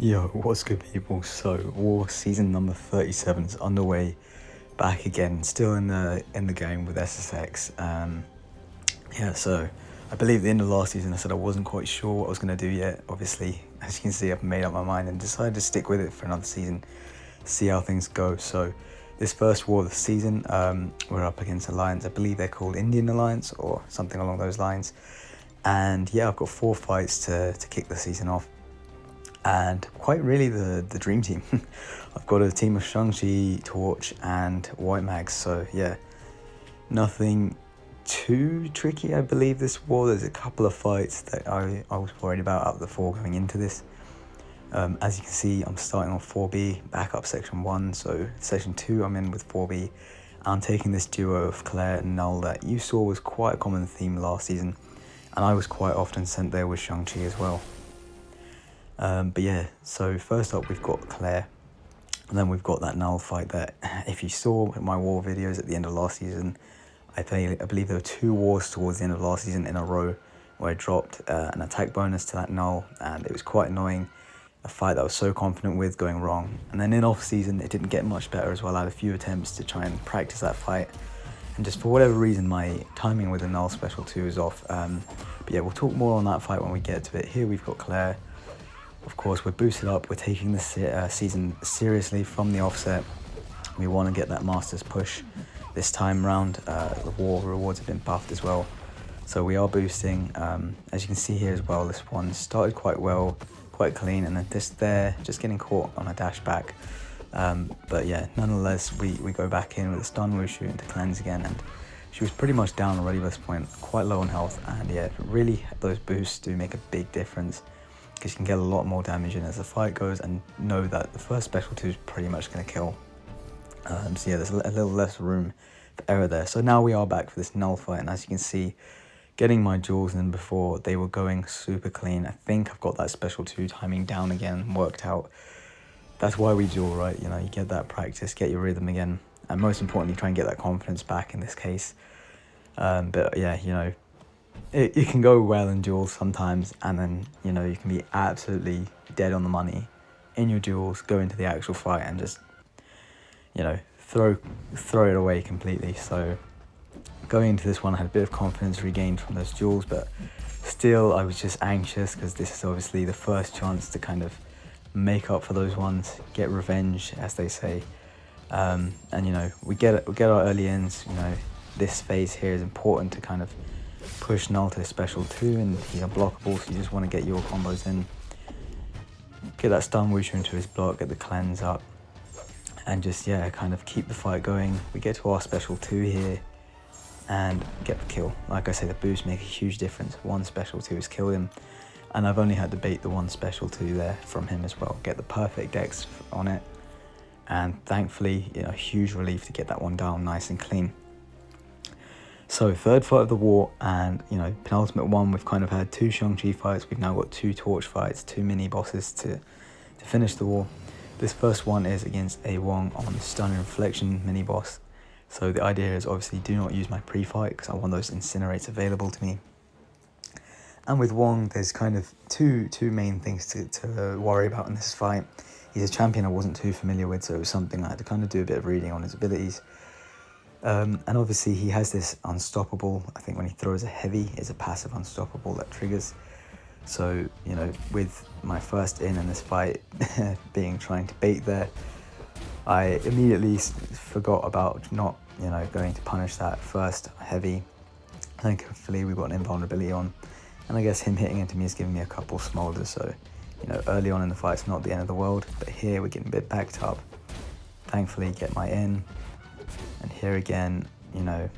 Yo, what's good people? So War season number 37 is underway, back again, still in the game with SSx. So I believe at the end of last season I said I wasn't quite sure what I was gonna do yet. Obviously, as you can see, I've made up my mind and decided to stick with it for another season, see how things go. So this first war of the season, we're up against Alliance. I believe they're called Indian Alliance or something along those lines. And yeah, I've got 4 fights to kick the season off. And quite really the dream team. I've got a team of Shang Chi, Torch, and White Mags. So yeah, nothing too tricky, I believe, this war. There's a couple of fights that I was worried about out of the 4 going into this. As you can see, I'm starting on 4B, backup section 1. So section 2, I'm in with 4B. I'm taking this duo of Claire and Knull that you saw was quite a common theme last season. And I was quite often sent there with Shang Chi as well. But yeah, so first up we've got Claire, and then we've got that Knull fight that, if you saw my war videos at the end of last season, I believe there were 2 wars towards the end of last season in a row where I dropped an attack bonus to that Knull, and it was quite annoying. A fight that I was so confident with going wrong, and then in off season it didn't get much better as well. I had a few attempts to try and practice that fight, and just for whatever reason my timing with the Knull special 2 is off. But yeah, we'll talk more on that fight when we get to it. Here we've got Claire. Of course, we're boosted up, we're taking this season seriously from the offset. We want to get that Masters push this time round. The war rewards have been buffed as well. So we are boosting. As you can see here as well, this one started quite well, quite clean, and then this there, just getting caught on a dash back. But yeah, nonetheless, we go back in with a stun Wushu into cleanse again, and she was pretty much down already by this point, quite low on health, and yeah, really those boosts do make a big difference, because you can get a lot more damage in as the fight goes, and know that the first special 2 is pretty much going to kill. So yeah, there's a little less room for error there. So now we are back for this Knull fight, and as you can see, getting my duels in before, they were going super clean. I think I've got that special 2 timing down again, worked out. That's why we duel, right? You know, you get that practice, get your rhythm again, and most importantly, try and get that confidence back in this case. But yeah, you know, it can go well in duels sometimes, and then, you know, you can be absolutely dead on the money in your duels, go into the actual fight and just, you know, throw it away completely. So going into this one, I had a bit of confidence regained from those duels, but still I was just anxious, because this is obviously the first chance to kind of make up for those ones, get revenge, as they say. And you know, we get our early ends. You know, this phase here is important to kind of push Knull to special 2, and he's unblockable, so you just want to get your combos in, get that stun Wushu into his block, get the cleanse up, and just, yeah, kind of keep the fight going. We get to our special 2 here and get the kill. Like I say, the boosts make a huge difference. 1 special 2 has killed him, and I've only had to bait the 1 special 2 there from him as well, get the perfect dex on it, and thankfully, you know, huge relief to get that one down nice and clean. So 3rd fight of the war, and you know, penultimate one, we've kind of had 2 Shang-Chi fights, we've now got 2 Torch fights, 2 mini bosses to finish the war. This first one is against a Wong on the Stun and Reflection mini boss. So the idea is obviously do not use my pre-fight, because I want those incinerates available to me. And with Wong, there's kind of two main things to worry about in this fight. He's a champion I wasn't too familiar with, so it was something I had to kind of do a bit of reading on his abilities. And obviously he has this unstoppable, I think when he throws a heavy, it's a passive unstoppable that triggers. So, you know, with my first in this fight trying to bait there, I immediately forgot about not, you know, going to punish that first heavy. Thankfully we got an invulnerability on, and I guess him hitting into me is giving me a couple smolders, so, you know, early on in the fight it's not the end of the world, but here we're getting a bit backed up. Thankfully get my in. And here again, you know,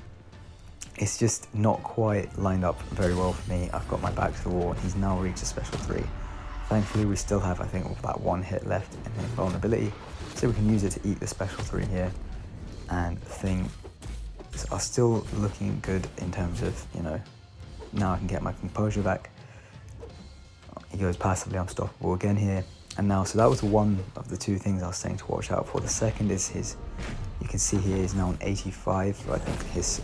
it's just not quite lined up very well for me. I've got my back to the wall, and he's now reached a special 3. Thankfully, we still have, I think, about 1 hit left in the invulnerability, so we can use it to eat the special 3 here. And things are still looking good in terms of, you know, now I can get my composure back. He goes passively unstoppable again here. And now, so that was one of the 2 things I was saying to watch out for. The second is his, you can see here he's now on 85, so I think his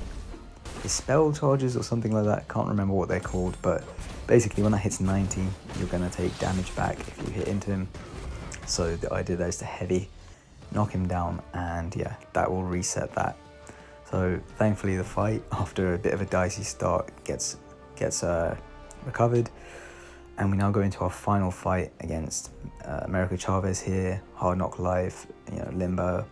spell charges or something like that, can't remember what they're called, but basically when that hits 90, you're going to take damage back if you hit into him. So the idea there is to heavy, knock him down, and yeah, that will reset that. So thankfully the fight, after a bit of a dicey start, gets recovered, and we now go into our final fight against America Chavez here, hard knock life, limbo.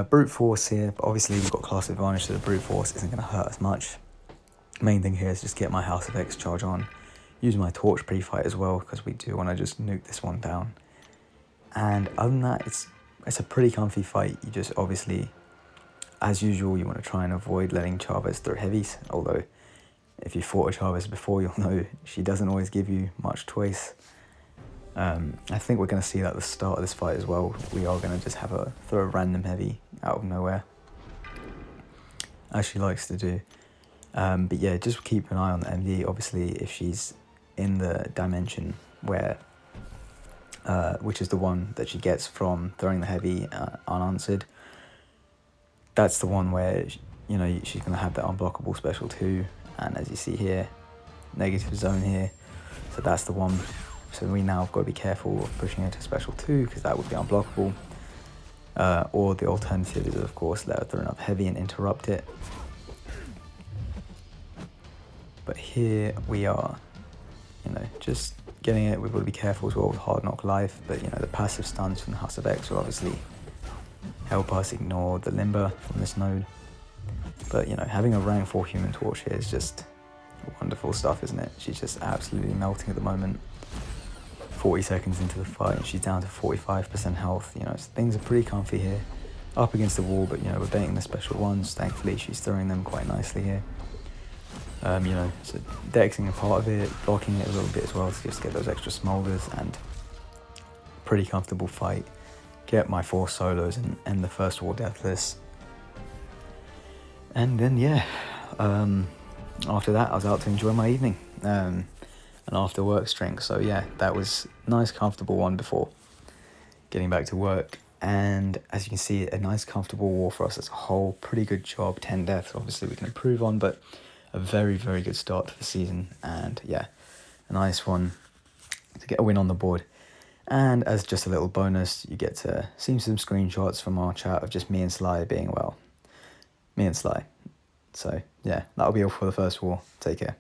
Brute force here, but obviously we've got class advantage, so the brute force isn't going to hurt as much. Main thing here is just get my House of X charge on, use my torch pre-fight as well, because we do want to just nuke this one down. And other than that, it's a pretty comfy fight. You just obviously, as usual, you want to try and avoid letting Chavez throw heavies, although if you fought a Chavez before, you'll know she doesn't always give you much choice. I think we're going to see that at the start of this fight as well. We are going to just throw a random heavy out of nowhere, as she likes to do. But yeah, just keep an eye on the MD. Obviously, if she's in the dimension where, which is the one that she gets from throwing the heavy unanswered, that's the one where, she's going to have that unblockable special too. And as you see here, negative zone here. So that's the one. So we now have got to be careful of pushing her to special 2, because that would be unblockable. Or the alternative is, of course, let her throw enough heavy and interrupt it. But here we are, just getting it. We've got to be careful as well with hard knock life. But, the passive stuns from the House of X will obviously help us ignore the limber from this node. But, having a rank 4 human torch here is just wonderful stuff, isn't it? She's just absolutely melting at the moment. 40 seconds into the fight, and she's down to 45% health. Things are pretty comfy here. Up against the wall, but, we're baiting the special ones. Thankfully, she's throwing them quite nicely here. So dexing a part of it, blocking it a little bit as well to just get those extra smolders, and pretty comfortable fight. Get my 4 solos and end the first war deathless. And then, yeah, after that, I was out to enjoy my evening. An after work drink. So yeah, that was a nice comfortable one before getting back to work. And as you can see, a nice comfortable war for us as a whole. Pretty good job. 10 deaths, obviously we can improve on, but a very, very good start to the season. And yeah, a nice one to get a win on the board. And as just a little bonus, you get to see some screenshots from our chat of just me and Sly being, well, me and Sly. So yeah, that'll be all for the first war. Take care.